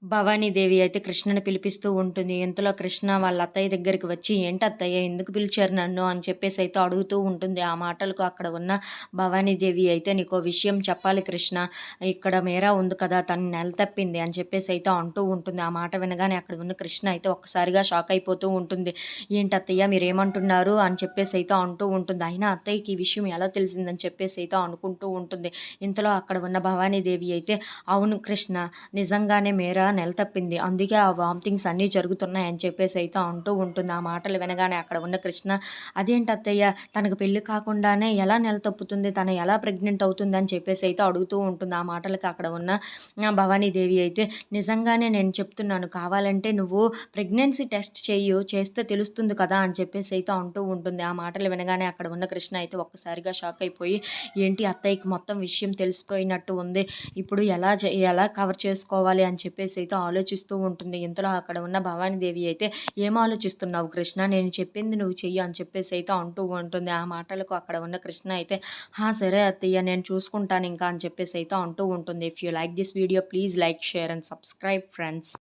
భవానీదేవి అయితే కృష్ణని పిలిపిస్తూ ఉంటుంది. ఇంతలో కృష్ణ వాళ్ళ అత్తయ్య దగ్గరికి వచ్చి, "ఏంటి అత్తయ్య ఎందుకు పిలిచారు నన్ను?" అని చెప్పేసైతే అడుగుతూ ఉంటుంది. ఆ మాటలకు అక్కడ ఉన్న భవానీదేవి అయితే, "నీకో విషయం చెప్పాలి కృష్ణ. ఇక్కడ మీరా ఉంది కదా! తను నెల తప్పింది" అని చెప్పేసైతే అంటూ ఉంటుంది. ఆ మాట వినగానే అక్కడ ఉన్న కృష్ణ అయితే ఒక్కసారిగా షాక్ అయిపోతూ ఉంటుంది. "ఏంటి అత్తయ్య మీరేమంటున్నారు?" అని చెప్పేసైతే అంటూ ఉంటుంది. అయినా అత్తయ్యకి ఈ విషయం ఎలా తెలిసిందని చెప్పేసైతే అనుకుంటూ ఉంటుంది. ఇంతలో అక్కడ ఉన్న భవానీదేవి అయితే, "అవును కృష్ణ, నిజంగానే మీరా నెల తప్పింది. అందుకే ఆ వామిటింగ్స్ అన్నీ జరుగుతున్నాయని చెప్పేసైతే అంటూ ఉంటుంది. ఆ మాటలు వినగానే అక్కడ ఉన్న కృష్ణ, "అదేంటి అత్తయ్య తనకు పెళ్లి కాకుండానే ఎలా నెల తప్పుతుంది? తను ఎలా ప్రెగ్నెంట్ అవుతుంది?" అని చెప్పేసైతే అడుగుతూ ఉంటుంది. ఆ మాటలకి అక్కడ ఉన్న భవానీదేవి అయితే, "నిజంగానే నేను చెప్తున్నాను. కావాలంటే నువ్వు ప్రెగ్నెన్సీ టెస్ట్ చెయ్యు. చేస్తే తెలుస్తుంది కదా!" అని చెప్పేసైతే అంటూ ఉంటుంది. ఆ మాటలు వినగానే అక్కడ ఉన్న కృష్ణ అయితే ఒక్కసారిగా షాక్ అయిపోయి, ఏంటి అత్తయ్యకి మొత్తం విషయం తెలిసిపోయినట్టు ఉంది. ఇప్పుడు ఎలా కవర్ చేసుకోవాలి అని చెప్పేసైతే ఆలోచిస్తూ ఉంటుంది. ఇంతలో అక్కడ ఉన్న భవానీదేవి అయితే, "ఏం ఆలోచిస్తున్నావు కృష్ణ? నేను చెప్పింది నువ్వు చెయ్యి" అని చెప్పేసైతే అంటూ ఉంటుంది. ఆ మాటలకు అక్కడ ఉన్న కృష్ణ అయితే, "హా! సరే అత్తయ్య నేను చూసుకుంటానింకా" అని చెప్పేసైతే అంటూ ఉంటుంది. If you like this video please like, share and subscribe friends.